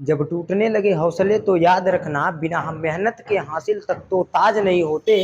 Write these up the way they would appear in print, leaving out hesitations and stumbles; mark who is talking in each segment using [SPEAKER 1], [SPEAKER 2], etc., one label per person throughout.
[SPEAKER 1] जब टूटने लगे हौसले तो याद रखना बिना हम मेहनत के हासिल तक तो ताज नहीं होते।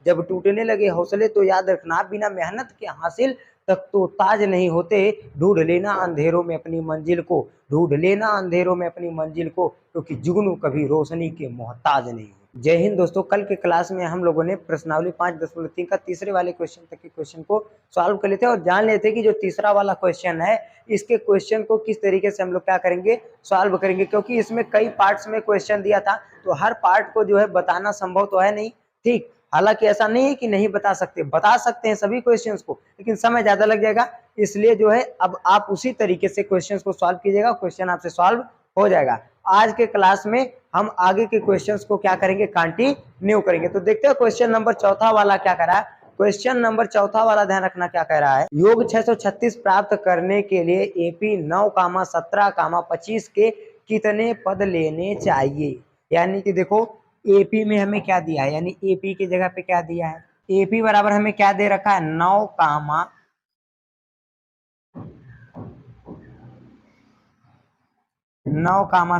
[SPEAKER 1] जब टूटने लगे हौसले तो याद रखना बिना मेहनत के हासिल तक तो ताज नहीं होते। ढूंढ लेना अंधेरों में अपनी मंजिल को, ढूंढ लेना अंधेरों में अपनी मंजिल को, क्योंकि जुगनू कभी रोशनी के मोहताज नहीं होते। जय हिंद दोस्तों। कल के क्लास में हम लोगों ने प्रश्नावली 5.3 का तीसरे वाले क्वेश्चन तक के क्वेश्चन को सॉल्व कर लेते हैं और जान लेते कि जो तीसरा वाला क्वेश्चन है इसके क्वेश्चन को किस तरीके से हम लोग क्या करेंगे, सॉल्व करेंगे, क्योंकि इसमें कई पार्ट्स में क्वेश्चन दिया था तो हर पार्ट को जो है बताना संभव तो है नहीं। ठीक, हालांकि ऐसा नहीं है कि नहीं बता सकते, बता सकते हैं सभी क्वेश्चंस को, लेकिन समय ज्यादा लग जाएगा। इसलिए जो है अब आप उसी तरीके से क्वेश्चंस को सॉल्व कीजिएगा, क्वेश्चन आपसे सॉल्व हो जाएगा। आज के क्लास में हम आगे के क्वेश्चंस को क्या करेंगे, कंटिन्यू करेंगे। तो देखते हैं क्वेश्चन नंबर चौथा वाला क्या कर रहा है। क्वेश्चन नंबर चौथा वाला ध्यान रखना क्या कह रहा है। योग 636 प्राप्त करने के लिए एपी 9, 17, 25 के कितने पद लेने चाहिए। यानी कि देखो एपी में हमें क्या दिया है, यानी एपी की जगह पे क्या दिया है, एपी बराबर हमें क्या दे रखा है 9,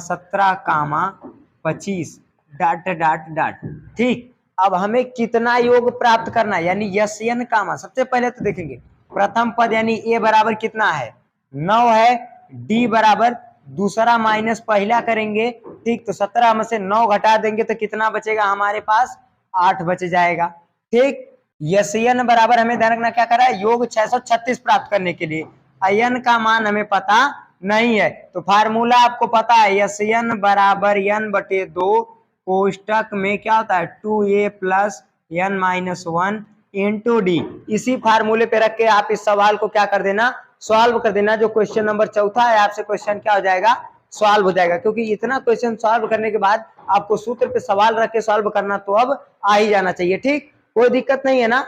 [SPEAKER 1] 17, 25 डॉट डॉट डॉट। ठीक, अब हमें कितना योग प्राप्त करना है, यानी यन कामा। सबसे पहले तो देखेंगे प्रथम पद यानी ए बराबर कितना है 9 है, डी बराबर दूसरा माइनस पहला करेंगे। ठीक, तो 17 में से 9 घटा देंगे तो कितना बचेगा हमारे पास 8 बच जाएगा। ठीक, यन बराबर हमें ध्यान रखना क्या कर रहा है, योग 636 प्राप्त करने के लिए अयन का मान हमें पता नहीं है, तो फार्मूला आपको पता है यन बराबर n बटे 2 कोष्टक में क्या होता है 2a plus n minus 1 into D. इसी फार्मूले पे रख के आप इस सवाल को क्या कर देना, सॉल्व कर देना। जो क्वेश्चन नंबर चौथा है आपसे क्वेश्चन क्या हो जाएगा, सॉल्व हो जाएगा, क्योंकि इतना क्वेश्चन सॉल्व करने के बाद आपको सूत्र पे सवाल रख के सॉल्व करना तो अब आ ही जाना चाहिए। ठीक, कोई दिक्कत नहीं है ना।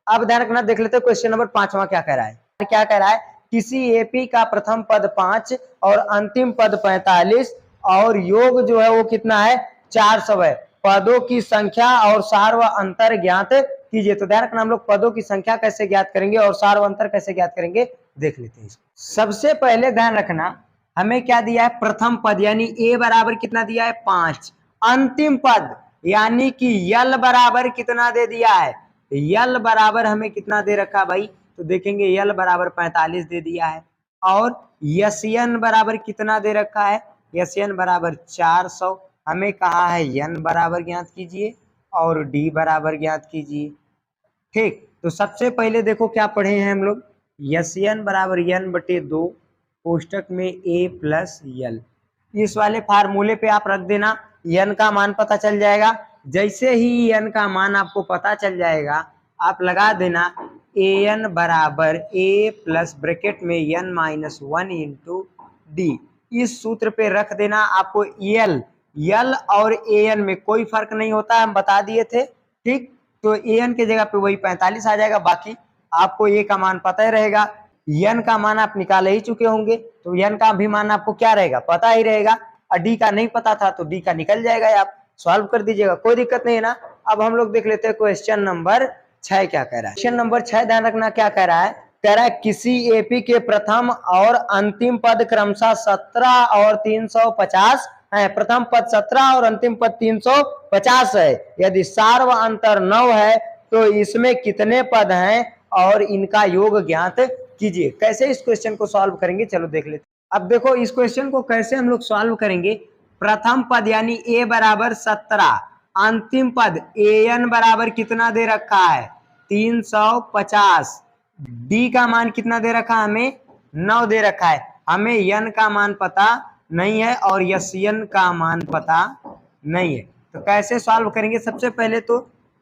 [SPEAKER 1] अब ध्यान रखना, देख लेते हैं क्वेश्चन नंबर 5वां क्या कह रहा है। क्या कह रहा है, किसी एपी का प्रथम पद 5 और अंतिम पद 45 और योग जो है वो कितना है 400 है। पदों की संख्या और सार व अंतर ज्ञात कीजिए। तो ध्यान रखना हम लोग पदों की संख्या कैसे ज्ञात करेंगे और सार व अंतर कैसे ज्ञात करेंगे, देख लेते हैं इसको। सबसे पहले ध्यान रखना हमें क्या दिया है, प्रथम पद यानी ए बराबर कितना दिया है 5, अंतिम पद यानी कि यल बराबर कितना दे दिया है, यल बराबर हमें कितना दे रखा भाई, तो देखेंगे यल बराबर 45 दे दिया है। और यन बराबर कितना दे रखा है, यन बराबर 400। हमें कहा है यन बराबर ज्ञात कीजिए और डी बराबर ज्ञात कीजिए। ठीक, तो सबसे पहले देखो क्या पढ़े हैं हम लोग, यन बराबर n बटे 2 कोष्टक में a प्लस यल। इस वाले फार्मूले पे आप रख देना, n का मान पता चल जाएगा। जैसे ही n का मान आपको पता चल जाएगा आप लगा देना an बराबर a प्लस ब्रैकेट में n माइनस 1 इंटू डी। इस सूत्र पे रख देना। आपको यल और an में कोई फर्क नहीं होता, हम बता दिए थे। ठीक, तो an के जगह पे वही 45 आ जाएगा। बाकी आपको a का मान पता ही रहेगा, n का मान आप निकाल ही चुके होंगे, तो n का भी मान आपको क्या रहेगा, पता ही रहेगा। और d का नहीं पता था तो d का निकल जाएगा, आप सॉल्व कर दीजिएगा, कोई दिक्कत नहीं है ना। अब हम लोग देख लेते हैं क्वेश्चन नंबर 6 क्या कह रहा है। क्वेश्चन नंबर 6 ध्यान रखना क्या कह रहा है, कह रहा है किसी एपी के प्रथम और अंतिम पद क्रमशः 17 और 350 है। प्रथम पद 17 और अंतिम पद 350 है। यदि सार व अंतर 9 है तो इसमें कितने पद हैं और इनका योग ज्ञात कीजिए। कैसे इस क्वेश्चन को सॉल्व करेंगे, चलो देख लेते हैं। अब देखो इस क्वेश्चन को कैसे हम लोग सॉल्व करेंगे। प्रथम पद यानी a बराबर 17, अंतिम पद an बराबर कितना दे रखा है 350, d का मान कितना दे रखा है हमें 9 दे रखा है। हमें n का मान पता नहीं है और यन का मान पता नहीं है, तो कैसे सॉल्व करेंगे। सबसे पहले तो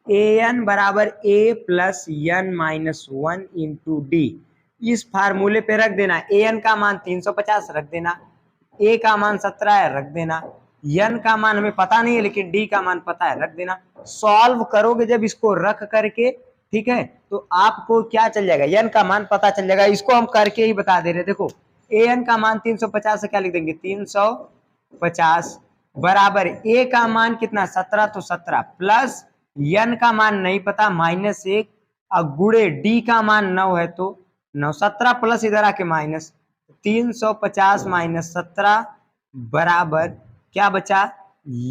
[SPEAKER 1] an बराबर a plus n minus 1 into D. इस फार्मूले पे रख देना, an का मान 350 रख देना, a का मान 17 है रख देना, n का मान हमें पता नहीं है लेकिन d का मान पता है रख देना। सॉल्व करोगे जब इसको रख करके, ठीक है, तो आपको क्या चल जाएगा, n का मान पता चल जाएगा। इसको हम करके ही बता दे रहे। देखो an का मान 350 से क्या लिख देंगे 350 बराबर a का मान कितना 17, तो 17 प्लस n का मान नहीं पता -1 और गुड़े d का मान 9 है तो 9, 17 प्लस इधर आके माइनस 350 माइनस 17 बराबर क्या बचा,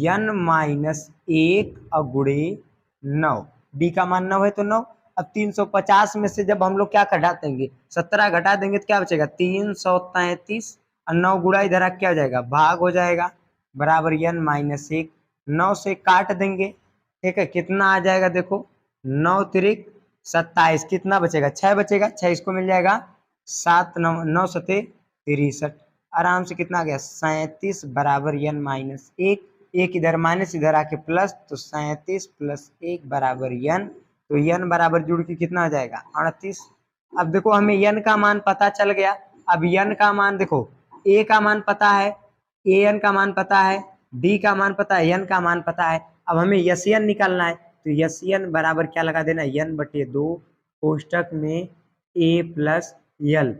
[SPEAKER 1] n माइनस 1 और गुणे 9, डी का मान 9 है तो 9। अब 350 में से जब हम लोग क्या घटा देंगे, 17 घटा देंगे तो क्या बचेगा 333, और 9 गुणा इधर क्या हो जाएगा, भाग हो जाएगा, बराबर n माइनस 1। 9 से काट देंगे, ठीक है, कितना आ जाएगा देखो, 9 तिरिक 27, कितना बचेगा 6 बचेगा, 6 इसको मिल जाएगा 7, 9 सते 63, आराम से कितना आ गया 37 बराबर n माइनस 1। एक इधर माइनस इधर आके प्लस, तो 37 प्लस 1 बराबर n, तो n बराबर जुड़ के कितना आ जाएगा 38। अब देखो हमें n का मान पता चल गया। अब n का मान देखो, a का मान पता है, an का मान पता है, d का मान पता है, n का मान पता है। अब हमें SN निकालना है, तो SN बराबर क्या लगा देना, n बटे 2 कोष्टक में a प्लस l।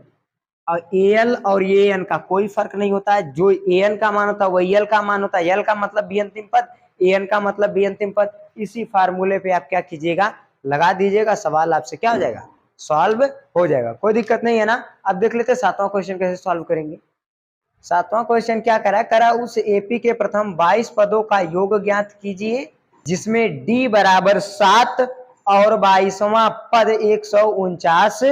[SPEAKER 1] और AL और AN का कोई फर्क नहीं होता है, जो AN का मान होता है वही L का मान होता है। L का मतलब भी अंतिम पद, AN का मतलब भी अंतिम पद। इसी फार्मूले पे आप क्या कीजिएगा, लगा दीजिएगा, सवाल आपसे क्या हो जाएगा, सॉल्व हो जाएगा, कोई दिक्कत नहीं है ना। अब देख लेते हैं 7वां क्वेश्चन कैसे सॉल्व करेंगे। 7वां क्वेश्चन क्या करा उस AP के प्रथम 22 पदों का योग ज्ञात कीजिए जिसमें D बराबर 7 और 22वां पद 149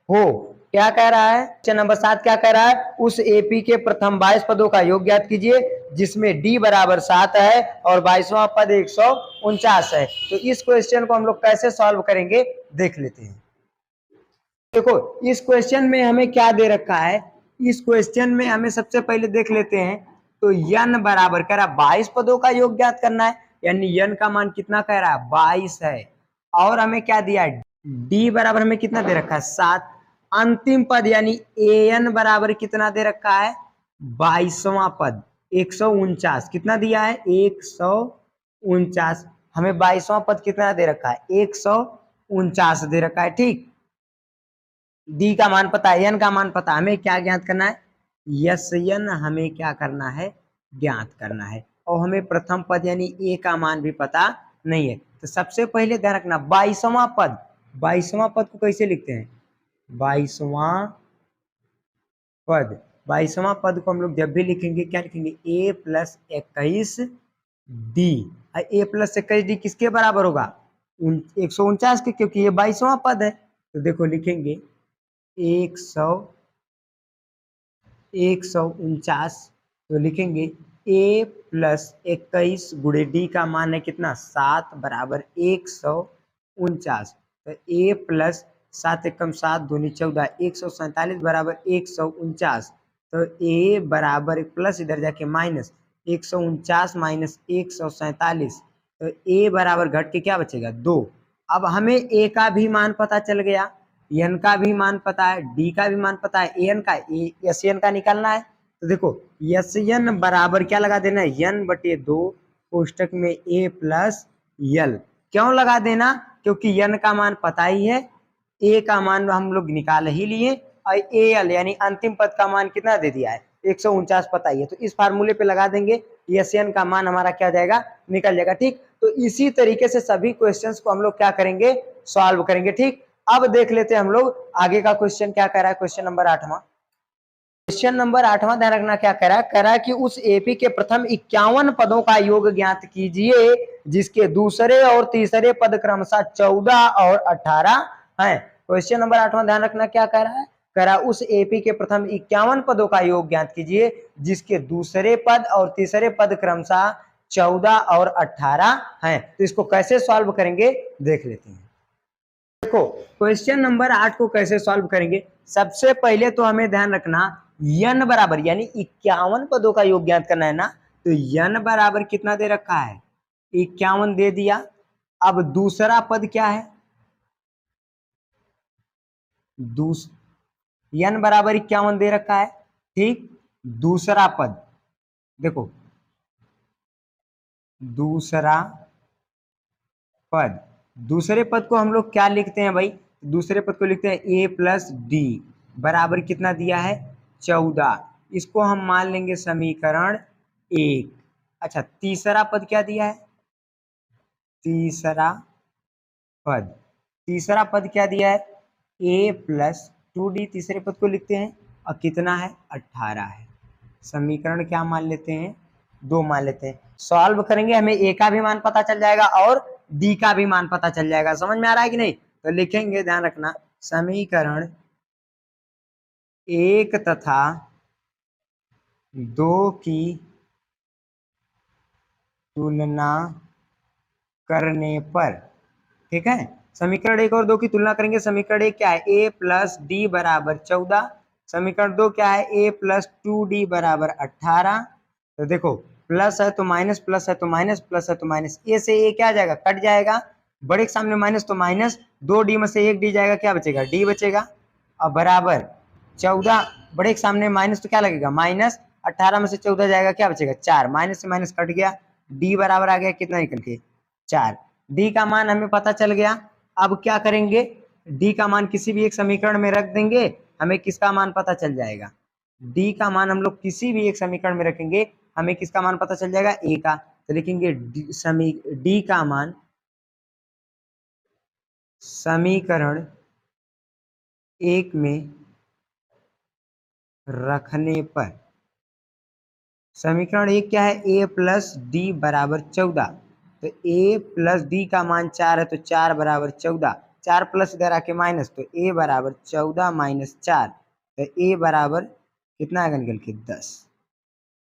[SPEAKER 1] हो। क्या कह रहा है, क्वेश्चन नंबर 7 क्या कह रहा है, उस AP के प्रथम 22 पदों का योग ज्ञात कीजिए जिसमें D बराबर 7 है और 22वां पद 149 है। तो इस क्वेश्चन को हम लोग कैसे सॉल्व करेंगे देख लेते हैं। देखो इस क्वेश्चन में हमें क्या दे रखा है, इस क्वेश्चन में हमें सबसे पहले देख लेते हैं, तो n बराबर कह रहा है 22 पदों का योग ज्ञात करना है, यानी n का मान कितना कह रहा है 22 है, और हमें क्या दिया है d बराबर हमें कितना दे रखा है 7। अंतिम पद यानी an बराबर कितना दे रखा है 22वां पद 149, कितना दिया है 149, हमें 22वां पद कितना दे रखा है 149 दे रखा है, ठीक। डी का मान पता है, एन का मान पता है, हमें क्या ज्ञात करना है, यस एन हमें क्या करना है, ज्ञात करना है। और हमें प्रथम पद यानी ए का मान भी पता नहीं है। तो सबसे पहले ध्यान रखना 22वां पद, 22वां पद को कैसे लिखते हैं, 22वां पद, 22वां पद को हम लोग जब भी लिखेंगे क्या लिखेंगे, ए प्लस 21 डी। ए प्लस 21 डी किसके बराबर होगा 149 के, क्योंकि ये 22वां पद है। तो देखो लिखेंगे 149, तो लिखेंगे a प्लस 21 गुणे डी का मान है कितना 7 बराबर 149, तो a प्लस 7 एकम 7 दूनी 14 147 बराबर 149, तो a बराबर प्लस इधर जाके माइनस 149 माइनस 147, तो a बराबर घट के क्या बचेगा 2। अब हमें a का भी मान पता चल गया, एन का भी मान पता है, डी का भी मान पता है, एन का एस एन का निकालना है। तो देखो एस एन बराबर क्या लगा देना है एन बटे 2 कोष्टक में ए प्लस यल। क्यों लगा देना, क्योंकि एन का मान पता ही है, ए का मान हम लोग निकाल ही लिए, और ए एल यानी अंतिम पद का मान कितना दे दिया है 149 पता ही है, तो इस फार्मूले पे लगा देंगे, एस एन का मान हमारा क्या जाएगा निकल जाएगा, ठीक। तो इसी तरीके से सभी क्वेश्चंस को हम लोग क्या करेंगे सॉल्व करेंगे, ठीक। अब देख लेते हैं हम लोग आगे का क्वेश्चन क्या कह रहा है, क्वेश्चन नंबर 8वां। क्वेश्चन नंबर 8वां ध्यान रखना क्या कह रहा है कि उस एपी के प्रथम 51 पदों का योग ज्ञात कीजिए जिसके दूसरे और तीसरे पद क्रमशः 14 और 18 हैं। क्वेश्चन नंबर 8वां ध्यान रखना क्या कह रहा है, कह रहा उस एपी के प्रथम 51 पदों का योग ज्ञात कीजिए जिसके दूसरे पद और तीसरे पद क्रमशः 14 और 18 हैं। तो इसको कैसे सॉल्व करेंगे देख लेते हैं। देखो क्वेश्चन नंबर 8 को कैसे सॉल्व करेंगे, सबसे पहले तो हमें ध्यान रखना n बराबर यानी 51 पदों का योग ज्ञात करना है ना, तो n बराबर कितना दे रखा है 51 दे दिया। अब दूसरा पद क्या है, n बराबर 51 दे रखा है, ठीक। दूसरा पद देखो, दूसरा पद, दूसरे पद को हम लोग क्या लिखते हैं भाई, दूसरे पद को लिखते हैं a प्लस डी बराबर कितना दिया है 14, इसको हम मान लेंगे समीकरण 1। अच्छा तीसरा पद क्या दिया है, तीसरा पद, तीसरा पद क्या दिया है a प्लस 2d, तीसरे पद को लिखते हैं और कितना है 18 है, समीकरण क्या मान लेते हैं 2 मान लेते हैं। सॉल्व करेंगे हमें ए का भी मान पता चल जाएगा और डी का भी मान पता चल जाएगा। समझ में आ रहा है कि नहीं? तो लिखेंगे, ध्यान रखना, समीकरण 1 तथा 2 की तुलना करने पर, ठीक है, समीकरण 1 और 2 की तुलना करेंगे। समीकरण 1 क्या है? a प्लस डी बराबर 14। समीकरण 2 क्या है? a प्लस 2d बराबर 18। तो देखो, प्लस है तो माइनस, प्लस है तो माइनस, प्लस है तो माइनस, ए से ए क्या जाएगा? कट जाएगा। बड़े के सामने माइनस तो माइनस, 2d में से 1d जाएगा, क्या बचेगा? d बचेगा। अब बराबर 14, बड़े के सामने माइनस तो क्या लगेगा? माइनस, 18 में से 14 जाएगा, क्या बचेगा? 4, माइनस से माइनस कट गया, d बराबर आ गया कितना निकल के? 4। डी का मान हमें पता चल गया। अब क्या करेंगे? डी का मान किसी भी एक समीकरण में रख देंगे, हमें किसका मान पता चल जाएगा? डी का मान हम लोग किसी भी एक समीकरण में रखेंगे, हमें किसका मान पता चल जाएगा? ए का। तो लिखेंगे डी का मान समीकरण 1 में रखने पर, समीकरण 1 क्या है? ए प्लस डी बराबर 14। तो ए प्लस डी का मान 4 है, तो 4 बराबर 14, 4 प्लस इधर आके माइनस, तो ए बराबर 14 माइनस 4, तो ए बराबर कितना आएगा निकल के? 10।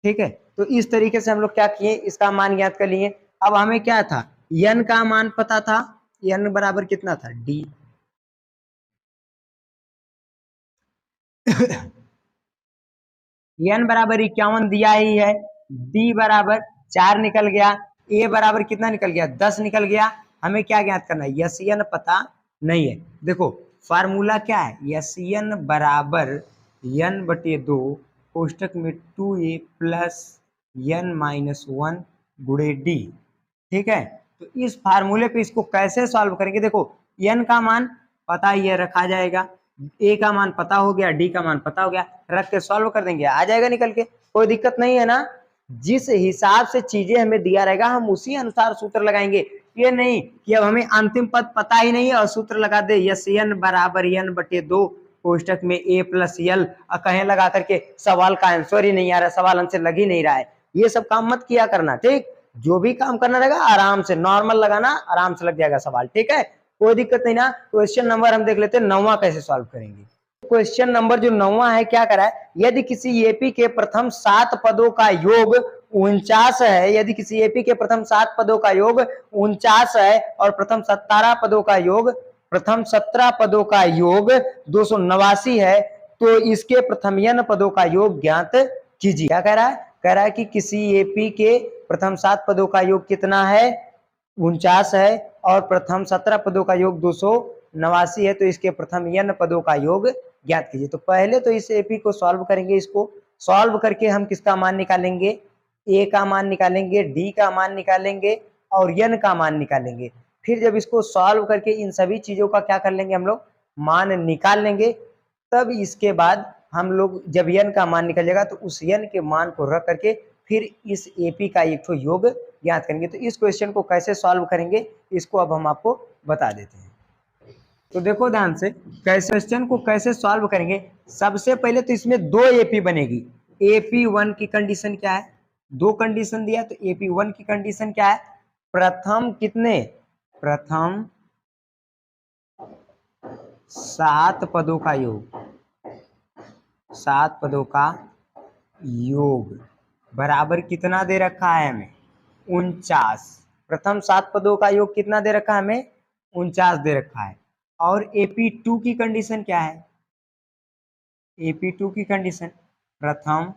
[SPEAKER 1] ठीक है, तो इस तरीके से हम लोग क्या किए? इसका मान ज्ञात कर लिए। अब हमें क्या था? n का मान पता था, n बराबर कितना था? d। n बराबर 51 दिया ही है, d बराबर 4 निकल गया, a बराबर कितना निकल गया? 10 निकल गया। हमें क्या ज्ञात करना है? यस एन पता नहीं है। देखो फार्मूला क्या है? यस एन बराबर n बटे 2 कोष्टक में 2a प्लस n माइनस 1 गुणे डी। ठीक है, तो इस फार्मूले पे इसको कैसे सॉल्व करेंगे? देखो n का मान पता ही है, रखा जाएगा, ए का मान पता हो गया, डी का मान पता हो गया, रख के सॉल्व कर देंगे, आ जाएगा निकल के, कोई दिक्कत नहीं है ना। जिस हिसाब से चीजें हमें दिया रहेगा हम उसी अनुसार सूत्र लगाएंगे। ये नहीं कि अब हमें अंतिम पद पता ही नहीं है और सूत्र लगा दे यस एन बराबर n बटे 2 कोष्टक में a प्लस यल, कहें लगा करके सवाल का आंसर ही नहीं आ रहा, सवाल आंसर लग ही नहीं रहा है। ये सब काम मत किया करना, ठीक? जो भी काम करना रहेगा आराम से नॉर्मल लगाना, आराम से लग जाएगा सवाल, ठीक है, कोई दिक्कत नहीं ना। क्वेश्चन नंबर हम देख लेते हैं 9वां कैसे सॉल्व करेंगे। क्वेश्चन नंबर जो 9वां है क्या करा है? यदि किसी एपी के प्रथम 7 पदों का योग 49 है, यदि किसी एपी के प्रथम 7 पदों का योग 49 है और प्रथम 17 पदों का योग, प्रथम 17 पदों का योग 289 है, तो इसके प्रथम n पदों का योग ज्ञात कीजिए। क्या कह रहा है? कह रहा है कि किसी एपी के प्रथम 7 पदों का योग कितना है? 49 है और प्रथम 17 पदों का योग 289 है, तो इसके प्रथम n पदों का योग ज्ञात कीजिए। तो पहले तो इस एपी को सॉल्व करेंगे, इसको सॉल्व करके हम किसका मान निकालेंगे? ए का मान निकालेंगे, डी का मान निकालेंगे और n का मान निकालेंगे। फिर जब इसको सॉल्व करके इन सभी चीजों का क्या कर लेंगे? हम लोग मान निकाल लेंगे। तब इसके बाद हम लोग जब n का मान निकल जाएगा तो उस n के मान को रख करके फिर इस एपी का एक तो योग ज्ञात करेंगे। तो इस क्वेश्चन को कैसे सॉल्व करेंगे इसको अब हम आपको बता देते हैं। तो देखो ध्यान से, कैसे क्वेश्चन को कैसे सॉल्व करेंगे। सबसे पहले तो इसमें 2 एपी बनेगी। एपी 1 की कंडीशन क्या है? 2 कंडीशन दिया, तो एपी 1 की कंडीशन क्या है? प्रथम कितने? प्रथम 7 पदों का योग, 7 पदों का योग बराबर कितना दे रखा है हमें? 49। प्रथम 7 पदों का योग कितना दे रखा है हमें? 49 दे रखा है। और AP2 की कंडीशन क्या है? AP2 की कंडीशन प्रथम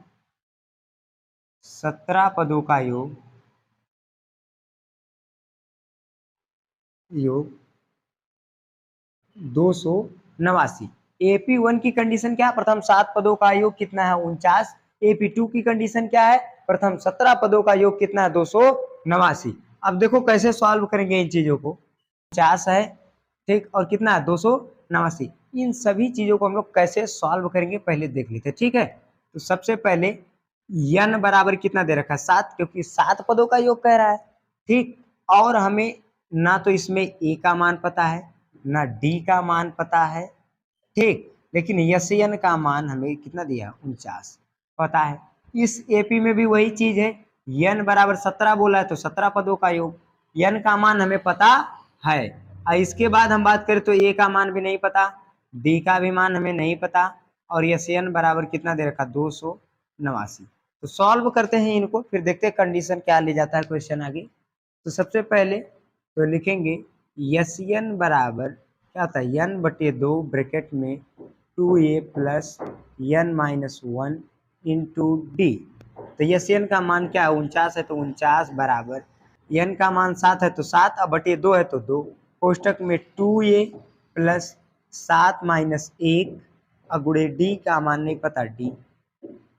[SPEAKER 1] 17 पदों का योग 289। AP1 की कंडीशन क्या है? प्रथम 7 पदों का योग कितना है? 49। AP2 की कंडीशन क्या है? प्रथम 17 पदों का योग कितना है? 289। अब देखो कैसे सॉल्व करेंगे इन चीजों को। 50 है, ठीक, और कितना है? 289। इन सभी चीजों को हम लोग कैसे सॉल्व करेंगे पहले देख लेते हैं, ठीक है। तो सबसे पहले n बराबर कितना दे रखा है? 7, क्योंकि 7 पदों का योग कह रहा है, ठीक। और हमें ना तो इसमें a का मान पता है ना d का मान पता है, ठीक, लेकिन यस n का मान हमें कितना दिया? 49 पता है। इस एपी में भी वही चीज है, n बराबर 17 बोला है तो 17 पदों का योग, n का मान हमें पता है। इसके बाद हम बात करें तो a का मान भी नहीं पता, d का भी मान हमें नहीं पता, और यस n बराबर कितना दे रखा 289। तो सॉल्व करते हैं इनको, फिर देखते हैं कंडीशन क्या ले जाता है क्वेश्चन आगे। तो सबसे पहले तो लिखेंगे यस n बराबर क्या होता है n बटे 2 ब्रैकेट में 2a plus n minus 1 into D. तो यस n का मान क्या है 49 है, तो 49 बराबर n का मान 7 है तो 7 अब बटे 2 है तो 2, कोष्टक में 2a प्लस 7 माइनस 1 अब गुणे डी का मान नहीं पता डी।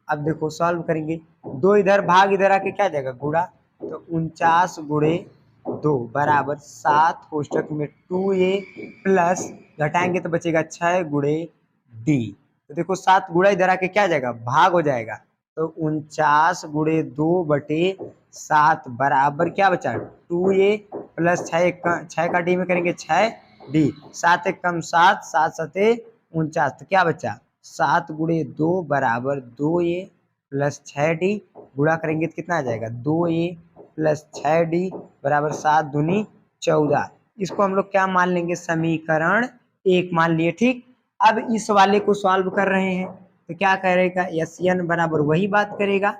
[SPEAKER 1] अब देखो सॉल्व करेंगे, 2 इधर भाग इधर आके क्या जाएगा गुणा, तो 49 गुणे 2 बराबर 7 कोष्टक में 2a प्लस घटाएंगे तो बचेगा 6 गुणे डी। तो देखो 7 गुणा इधर आके क्या जाएगा भाग हो जाएगा, तो 49 गुणे 2 बटे 7 बराबर क्या बचा 2a प्लस 6 का डी में करेंगे 6 डी, 7 एक कम 7, 7 सते 49, तो क्या बचा 7 गुणे 2 बराबर 2a प्लस 6d, गुणा करेंगे तो कितना आ जाएगा 2a प्लस 6d बराबर 7 दूनी 14। इसको हम लोग क्या मान लेंगे समीकरण 1 मान लिए। ठीक, अब इस वाले को सॉल्व कर रहे हैं तो क्या करेगा यस n बराबर वही बात करेगा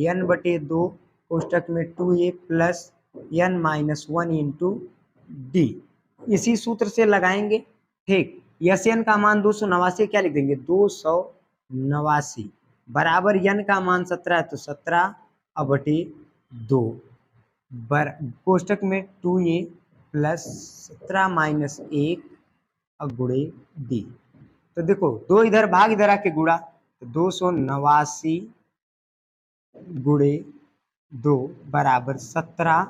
[SPEAKER 1] n बटे 2 कोष्टक में 2a plus n minus 1 into D, इसी सूत्र से लगाएंगे। ठीक, यस n का मान 289 क्या लिख देंगे 289 बराबर n का मान 17 है तो 17 अब बटे 2 कोष्टक में 2a प्लस 17 माइनस 1 अब गुणे डी। तो देखो 2 इधर भाग इधर आके गुणा, तो 289 गुणे 2 बराबर 17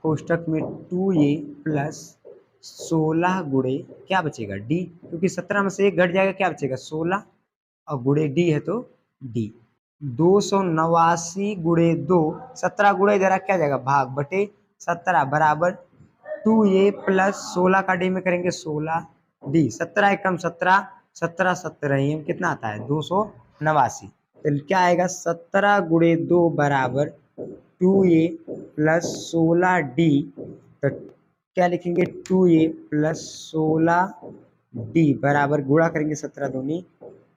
[SPEAKER 1] कोष्टक में 2a प्लस 16 गुणे क्या बचेगा डी, क्योंकि 17 में से 1 घट जाएगा क्या बचेगा 16 और गुणे डी है तो डी। 289 गुणे 2, 17 गुणे इधर क्या जाएगा भाग बटे 17 बराबर 2a प्लस 16 का डी में करेंगे 16 डी, 17 एकम 17, 17 17 कितना आता है 289। तो क्या आएगा 17 गुणे 2 बराबर 2a प्लस 16 डी, तो क्या लिखेंगे 2a प्लस 16 डी बराबर गुणा करेंगे 17 दूनी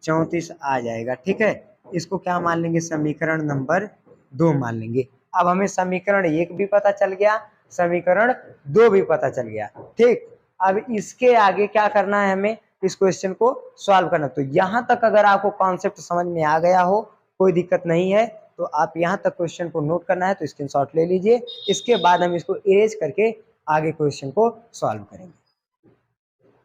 [SPEAKER 1] 34 आ जाएगा। ठीक है, इसको क्या मान लेंगे समीकरण नंबर 2 मान लेंगे। अब हमें समीकरण 1 भी पता चल गया, समीकरण 2 भी पता चल गया। ठीक, अब इसके आगे क्या करना है हमें इस क्वेश्चन को सॉल्व करना। तो यहां तक अगर आपको कॉन्सेप्ट समझ में आ गया हो कोई दिक्कत नहीं है, तो आप यहां तक क्वेश्चन को नोट करना है तो स्क्रीनशॉट ले लीजिए, इसके बाद हम इसको इरेज करके आगे क्वेश्चन को सॉल्व करेंगे।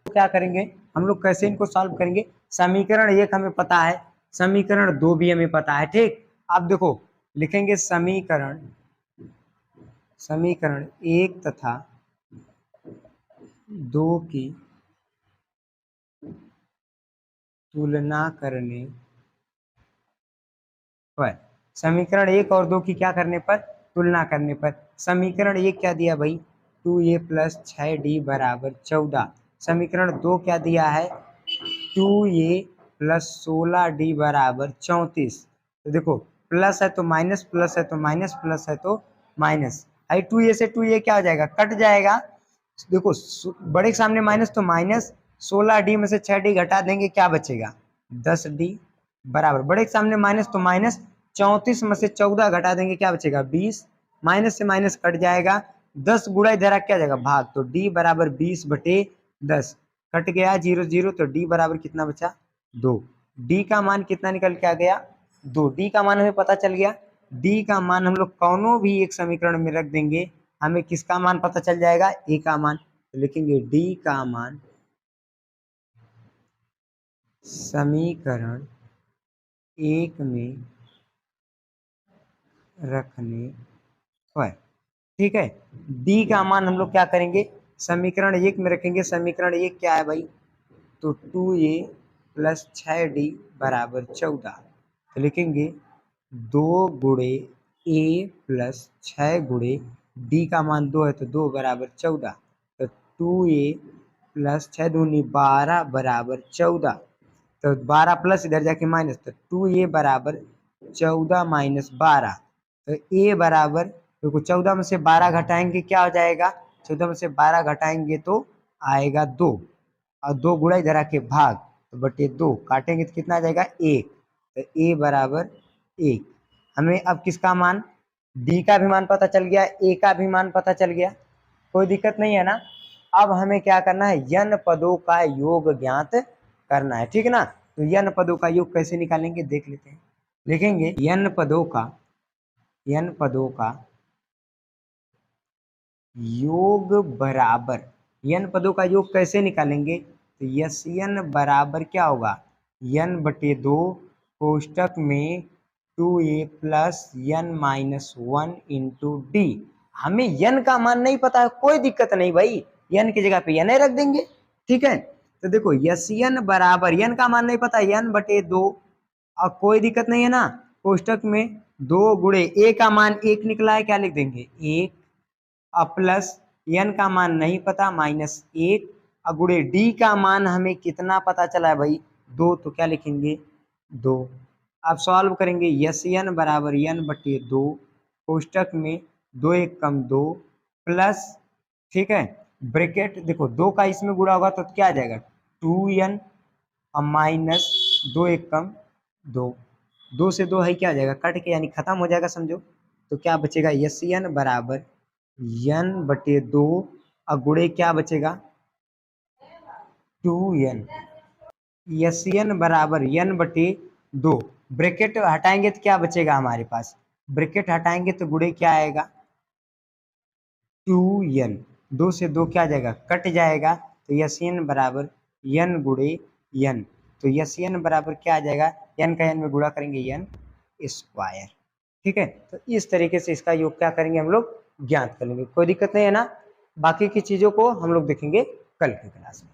[SPEAKER 1] तो क्या करेंगे हम लोग कैसे इनको सॉल्व करेंगे, समीकरण 1 हमें पता है, समीकरण 2 भी हमें पता है। ठीक, आप देखो लिखेंगे समीकरण 1 तथा 2 की तुलना करने पर, समीकरण 1 और 2 की क्या करने पर तुलना करने पर, समीकरण 1 क्या दिया भाई 2a प्लस 6d बराबर 14, समीकरण 2 क्या दिया है 2a प्लस 16d बराबर 34। तो देखो प्लस है तो माइनस, प्लस है तो माइनस, प्लस है तो माइनस, आई 2a से 2a क्या हो जाएगा कट जाएगा। देखो बड़े के सामने माइनस तो माइनस, 16d में से 6d घटा देंगे क्या बचेगा 10d बराबर, बड़े के सामने माइनस तो माइनस, 34 में से 14 घटा देंगे क्या बचेगा 20, माइनस से माइनस कट जाएगा, 10 गुणा इधर क्या जाएगा भाग, तो d बराबर 20 बटे 10 कट गया 0 0, तो d बराबर कितना बचा 2, d का मान कितना निकल के आ गया 2, d का मान हमें पता चल गया। d का मान हम लोग कौनों भी एक समीकरण में रख देंगे, हमें किसका मान पता चल जाएगा a का मान, तो लिखेंगे d का मान समीकरण 1 में रखने पर। ठीक है, d का मान हम लोग क्या करेंगे समीकरण 1 में रखेंगे, समीकरण 1 क्या है भाई तो 2a प्लस 6d बराबर 14, तो लिखेंगे 2 गुणे a प्लस 6 गुणे d का मान 2 है तो 2 बराबर 14, तो 2a प्लस 6 दूनी 12 बराबर 14, तो 12 प्लस इधर जाके माइनस, तो 2a बराबर 14 माइनस 12, तो a बराबर, देखो 14 में से 12 घटाएंगे क्या हो जाएगा, 14 में से 12 घटाएंगे तो आएगा 2, और 2 गुणा इधर आके भाग, तो बटे 2 काटेंगे तो कितना आ जाएगा 1। तो a बराबर 1। हमें अब किसका मान, d का भी मान पता चल गया, a का भी मान पता चल गया, कोई दिक्कत नहीं है ना। अब हमें क्या करना है, n पदों का योग ज्ञात करना है, ठीक ना। तो n पदों का योग कैसे निकालेंगे देख लेते हैं। लिखेंगे n पदों का योग बराबर, n पदों का योग कैसे निकालेंगे, तो यस n बराबर क्या होगा, n बटे 2 कोष्टक में 2a plus n minus 1 into D. हमें n का मान नहीं पता है, कोई दिक्कत नहीं भाई, n की जगह पे n रख देंगे, ठीक है। तो देखो यस n बराबर, n का मान नहीं पता, n बटे 2, अब कोई दिक्कत नहीं है ना, कोष्टक में 2 गुणे a का मान 1 निकला है, क्या लिख देंगे 1, अब प्लस n का मान नहीं पता माइनस 1, अब गुणे d का मान हमें कितना पता चला है भाई 2, तो क्या लिखेंगे 2। अब सॉल्व करेंगे, यस n बराबर n बटे 2 कोष्टक में 2 1 कम 2 प्लस, ठीक है, ब्रैकेट देखो 2 का इसमें गुणा होगा तो क्या आ जाएगा 2n, अब माइनस 2 1 कम 2, 2 से 2 है क्या आ जाएगा कट के, यानी खत्म हो जाएगा समझो। तो क्या बचेगा, यस n बराबर n बटे 2, और गुणे क्या बचेगा 2n, यस n बराबर n बटे 2, ब्रैकेट हटाएंगे तो क्या बचेगा हमारे पास, ब्रैकेट हटाएंगे तो गुणे क्या आएगा 2n, 2 से 2 क्या आ जाएगा कट जाएगा, तो यस n बराबर n गुणे n, तो यस n बराबर क्या आ जाएगा, n का n में गुणा करेंगे n स्क्वायर, ठीक है। तो इस तरीके से इसका योग क्या करेंगे हम लोग ज्ञात कर लेंगे, कोई दिक्कत नहीं है ना। बाकी की चीजों को हम लोग देखेंगे कल की क्लास में।